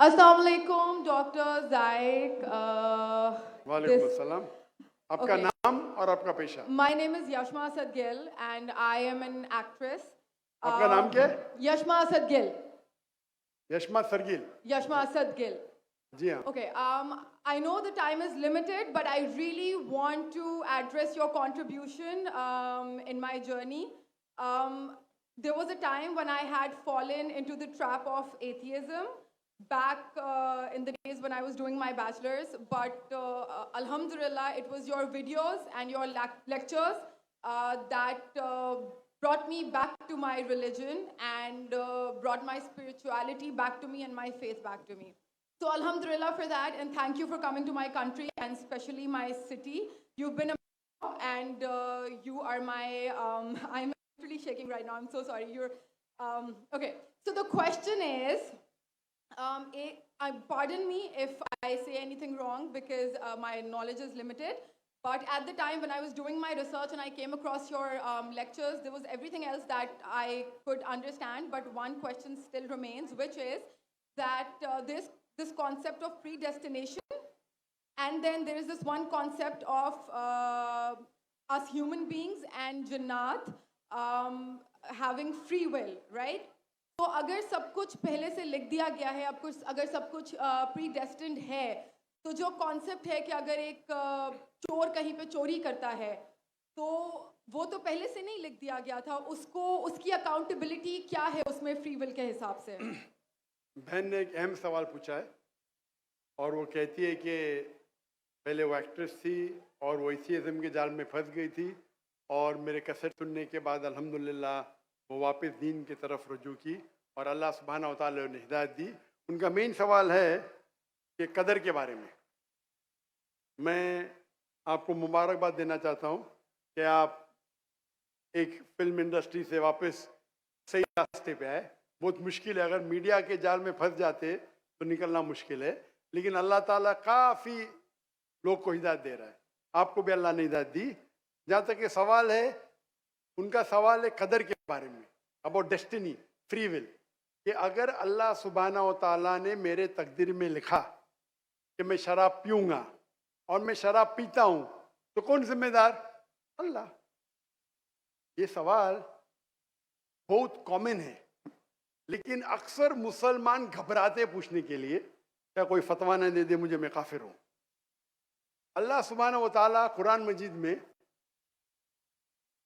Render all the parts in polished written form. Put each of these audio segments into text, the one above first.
अस्सलाम वालेकुम डॉक्टर जायक वालेकुम this अस्सलाम। आपका okay, नाम और आपका पेशा। my name is Yashma Asad Gill and I am an actress. आपका नाम क्या है? Yashma Asad Gill. Yashma सरगिल। Yashma Asad Gill. जी हाँ। Okay, I know the time is limited, but I really want to address your contribution in my journey. There was a time when I had fallen into the trap of atheism back in the days when I was doing my bachelor's, but Alhamdulillah, it was your videos and your lectures that brought me back to my religion and brought my spirituality back to me and my faith back to me. So Alhamdulillah for that, and thank you for coming to my country and especially my city. You've been a and you are my, I'm actually shaking right now, I'm so sorry. Okay, so the question is, pardon me if I say anything wrong because my knowledge is limited. But at the time when I was doing my research and I came across your lectures, there was everything else that I could understand. But one question still remains, which is that this concept of predestination, and then there is this one concept of us human beings and Jannat having free will, right? तो अगर सब कुछ पहले से लिख दिया गया है, अब कुछ अगर सब कुछ प्रीडेस्टिन्ड है, तो जो कॉन्सेप्ट है कि अगर एक चोर कहीं पे चोरी करता है, तो वो तो पहले से नहीं लिख दिया गया था, उसको उसकी अकाउंटेबिलिटी क्या है उसमें फ्री विल के हिसाब से? बहन ने एक अहम सवाल पूछा है और वो कहती है कि पहले वो एक्ट्रेस थी और वो एथियज्म के जाल में फंस गई थी और मेरे कैसेट सुनने के बाद अल्हम्दुलिल्लाह वो वापस दीन की तरफ रुजू की और अल्लाह सुब्हानहू व तआला ने हिदायत दी। उनका मेन सवाल है कि कदर के बारे में। मैं आपको मुबारकबाद देना चाहता हूँ कि आप एक फिल्म इंडस्ट्री से वापस सही रास्ते पे आए। बहुत मुश्किल है, अगर मीडिया के जाल में फंस जाते तो निकलना मुश्किल है, लेकिन अल्लाह ताला काफ़ी लोग को हिदायत दे रहा है। आपको भी अल्लाह ने हिदायत दी। जहाँ तक ये सवाल है, उनका सवाल है कदर के बारे में, अबाउट डेस्टिनी, फ्री विल, कि अगर अल्लाह सुब्हानहू व तआला ने मेरे तकदीर में लिखा कि मैं शराब पीऊँगा और मैं शराब पीता हूँ, तो कौन जिम्मेदार? अल्लाह। ये सवाल बहुत कॉमन है, लेकिन अक्सर मुसलमान घबराते पूछने के लिए, क्या कोई फतवा न दे दे मुझे, मैं काफिर हूँ। अल्लाह सुब्हानहू व तआला कुरान मजीद में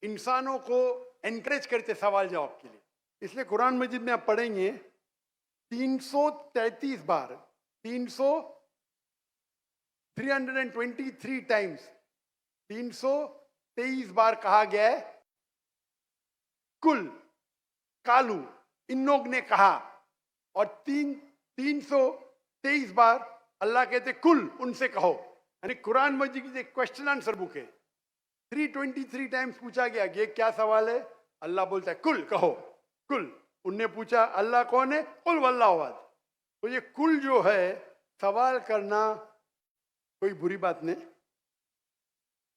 इंसानों को एनकरेज करते सवाल जवाब के लिए, इसलिए कुरान मजीद में आप पढ़ेंगे 333 बार 323 टाइम्स 323 बार कहा गया है कुल, कालू, इन लोग ने कहा, और 323 बार अल्लाह कहते कुल, उनसे कहो। यानी कुरान मजीद की एक क्वेश्चन आंसर बुक है। 323 टाइम्स पूछा गया कि क्या सवाल है, अल्लाह बोलता है कुल, कहो कुल। उनने पूछा अल्लाह कौन है, कुल वल्लाहु अहद। तो ये कुल जो है, सवाल करना कोई बुरी बात नहीं,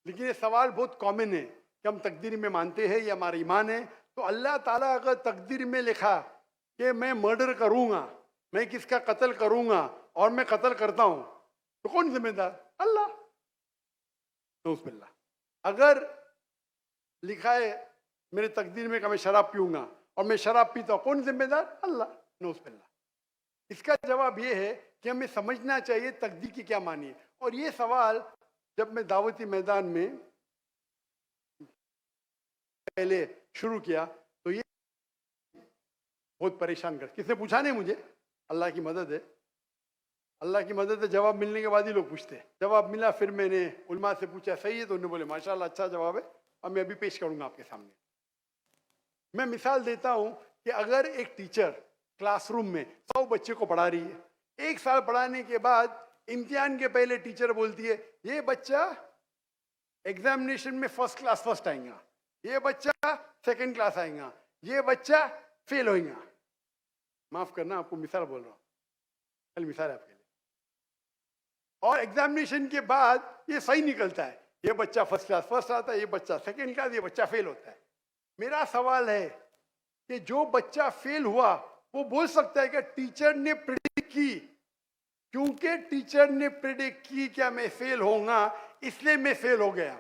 लेकिन ये सवाल बहुत कॉमन है कि हम तकदीर में मानते हैं, ये हमारा ईमान है। तो अल्लाह ताला अगर तकदीर में लिखा कि मैं मर्डर करूंगा, मैं किसका कत्ल करूंगा और मैं कत्ल करता हूं, तो कौन जिम्मेदार? अल्लाह। नऊज़ुबिल्लाह। अगर लिखा है मेरे तकदीर में कि मैं शराब पीऊंगा और मैं शराब पीता हूं, कौन जिम्मेदार? अल्लाह। नऊज़ुबिल्लाह। इसका जवाब ये है कि हमें समझना चाहिए तकदीर की क्या मानी है। और ये सवाल जब मैं दावती मैदान में पहले शुरू किया तो ये बहुत परेशान कर, किसने पूछा नहीं मुझे, अल्लाह की मदद है, अल्लाह की मदद है। जवाब मिलने के बाद ही लोग पूछते हैं। जवाब मिला, फिर मैंने उलमा से पूछा सही है, तो उन्होंने बोले माशाल्लाह अच्छा जवाब है, और मैं अभी पेश करूंगा आपके सामने। मैं मिसाल देता हूं कि अगर एक टीचर क्लासरूम में 100 बच्चे को पढ़ा रही है, 1 साल पढ़ाने के बाद इम्तिहान के पहले टीचर बोलती है ये बच्चा एग्जामिनेशन में फर्स्ट क्लास फर्स्ट आएगा, ये बच्चा सेकंड क्लास आएगा, ये बच्चा फेल होगा। माफ करना, आपको मिसाल बोल रहा हूँ, कल मिसाल है आपके लिए। और एग्जामिनेशन के बाद ये सही निकलता है, ये बच्चा फर्स्ट क्लास फर्स्ट आता है, ये बच्चा सेकंड क्लास, ये बच्चा फेल होता है। मेरा सवाल है कि जो बच्चा फेल हुआ वो बोल सकता है कि टीचर ने प्रेडिक्ट की क्योंकि टीचर ने प्रेडिक्ट की क्या मैं फेल होऊंगा, इसलिए मैं फेल हो गया।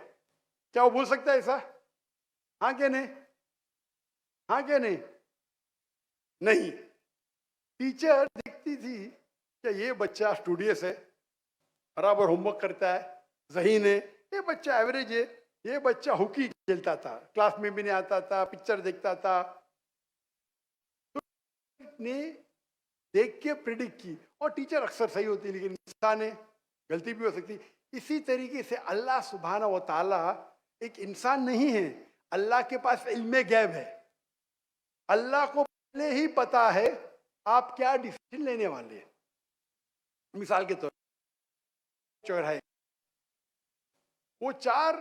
क्या वो बोल सकता है ऐसा? हाँ क्या नहीं? हाँ क्या नहीं? नहीं। टीचर देखती थी कि ये बच्चा स्टूडियस है, बराबर होमवर्क करता है, ज़हीन है, ये बच्चा एवरेज है, ये बच्चा हॉकी खेलता था, क्लास में भी नहीं आता था, पिक्चर देखता था, तो ने देख के प्रिडिक्ट की। और टीचर अक्सर सही होती है, लेकिन इंसान है, गलती भी हो सकती। इसी तरीके से अल्लाह सुब्हाना व ताला एक इंसान नहीं है, अल्लाह के पास इल्मे गैब है। अल्लाह को पहले ही पता है आप क्या डिसीजन लेने वाले हैं। मिसाल के तौर चौराहे, वो चार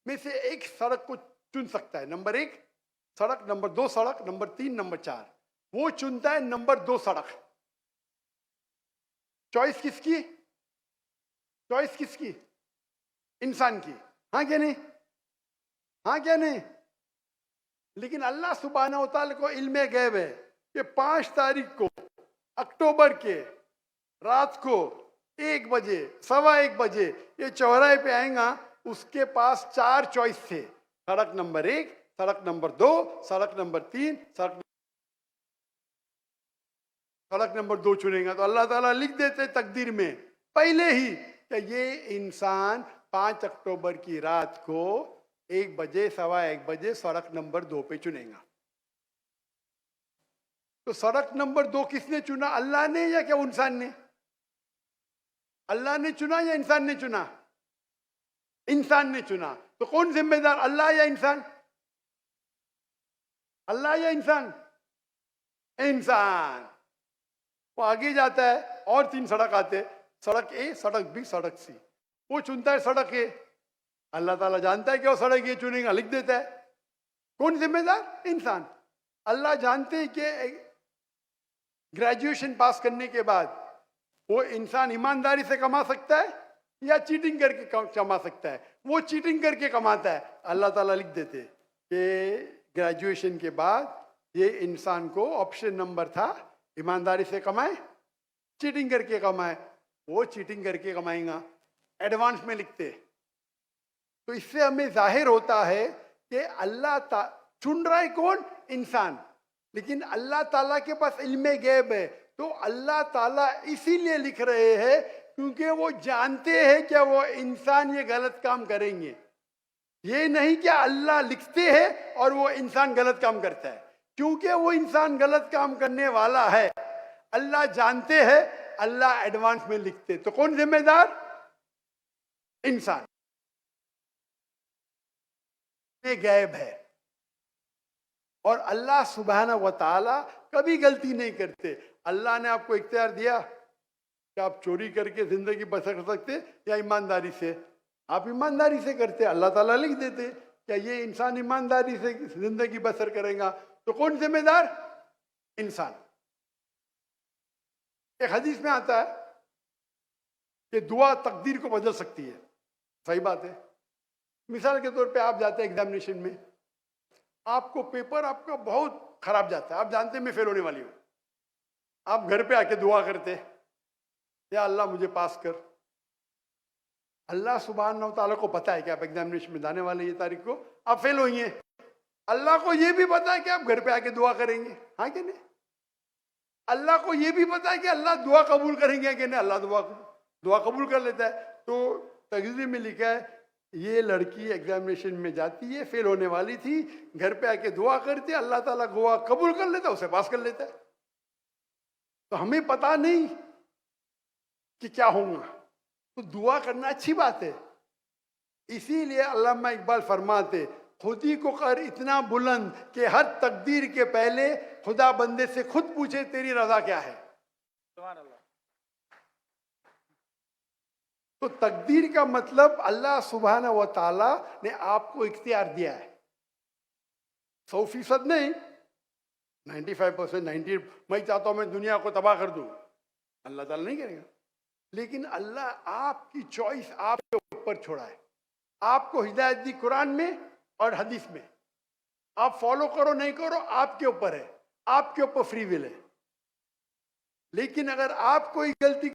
में से एक सड़क को चुन सकता है, नंबर 1 सड़क, नंबर 2 सड़क, नंबर 3, नंबर 4। वो चुनता है नंबर 2 सड़क। चॉइस किसकी? चॉइस किसकी? इंसान की। हाँ क्या नहीं? हाँ क्या नहीं? लेकिन अल्लाह सुब्हाना व तआला को इल्मे गैब है कि 5 तारीख को अक्टूबर के रात को 1 बजे, 1:15 बजे ये चौराहे पे आएगा। उसके पास 4 चॉइस थे, सड़क नंबर 1, सड़क नंबर 2, सड़क नंबर 3, सड़क नंबर 2 चुनेगा। तो अल्लाह ताला लिख देते तकदीर में पहले ही कि ये इंसान 5 अक्टूबर की रात को 1 बजे, 1:15 बजे सड़क नंबर 2 पे चुनेगा। तो सड़क नंबर 2 किसने चुना? अल्लाह ने या क्या इंसान ने? अल्लाह ने चुना या इंसान ने चुना? इंसान ने चुना। तो कौन जिम्मेदार, अल्लाह या इंसान? अल्लाह या इंसान? इंसान। वो आगे जाता है और 3 सड़क आते, सड़क ए, सड़क बी, सड़क सी। वो चुनता है सड़क ए। अल्लाह ताला जानता है कि वो सड़क ए चुनेगा, लिख देता है। कौन जिम्मेदार? इंसान। अल्लाह जानते हैं कि ग्रेजुएशन पास करने के बाद वो इंसान ईमानदारी से कमा सकता है या चीटिंग करके कमा सकता है। वो चीटिंग करके कमाता है। अल्लाह ताला लिख देते कि ग्रेजुएशन के बाद ये इंसान को ऑप्शन नंबर था, ईमानदारी से कमाए, चीटिंग करके कमाए। वो चीटिंग करके कमाएगा, एडवांस में लिखते। तो इससे हमें जाहिर होता है कि अल्लाह चुन रहा है कौन? इंसान। लेकिन अल्लाह ताला के पास इल्मे गैब है। तो अल्लाह ताला इसीलिए लिख रहे हैं क्योंकि वो जानते हैं कि वो इंसान ये गलत काम करेंगे। ये नहीं कि अल्लाह लिखते हैं और वो इंसान गलत काम करता है। क्योंकि वो इंसान गलत काम करने वाला है, अल्लाह जानते हैं, अल्लाह एडवांस में लिखते। तो कौन जिम्मेदार? इंसान। ये गैब है। और अल्लाह सुब्हाना व तआला कभी गलती नहीं करते। अल्लाह ने आपको इख्तियार दिया कि आप चोरी करके जिंदगी बसर कर सकते या ईमानदारी से। आप ईमानदारी से करते, अल्लाह ताला लिख देते क्या ये इंसान ईमानदारी से जिंदगी बसर करेगा। तो कौन जिम्मेदार? इंसान। एक हदीस में आता है कि दुआ तकदीर को बदल सकती है। सही बात है। मिसाल के तौर पे आप जाते हैं एग्जामिनेशन में, आपको पेपर आपका बहुत खराब जाता है, आप जानते हैं मैं फेल होने वाली हूं। आप घर पे आके दुआ करते, या अल्लाह मुझे पास कर। अल्लाह सुब्हानहू तआला को पता है कि आप एग्जामिनेशन में जाने वाले ये तारीख को आप फेल होंगे। अल्लाह को ये भी पता है कि आप घर पे आके दुआ करेंगे। हाँ कि नहीं? अल्लाह को ये भी पता है कि अल्लाह दुआ कबूल करेंगे कि नहीं। अल्लाह दुआ कबूल कर लेता है। तो तकदीर में लिखा है ये लड़की एग्जामिनेशन में जाती है, फेल होने वाली थी, घर पे आके दुआ करती है, अल्लाह ताला दुआ कबूल कर लेता है, उसे पास कर लेता है। तो हमें पता नहीं कि क्या होगा, तो दुआ करना अच्छी बात है। इसीलिए अल्लामा इकबाल फरमाते, खुदी को कर इतना बुलंद कि हर तकदीर के पहले खुदा बंदे से खुद पूछे तेरी रजा क्या है। सुभान अल्लाह। तो तकदीर का मतलब अल्लाह सुब्हाना व तआला ने आपको इख्तियार दिया है। 100% नहीं, 95%, 90। मैं चाहता हूं मैं दुनिया को तबाह कर दूं, अल्लाह ताला नहीं करेगा। लेकिन अल्लाह आपकी चॉइस आपके ऊपर छोड़ा है। आपको हिदायत दी कुरान में और हदीस में, आप फॉलो करो नहीं करो आपके ऊपर है, आपके ऊपर फ्री विल है। लेकिन अगर आप कोई गलती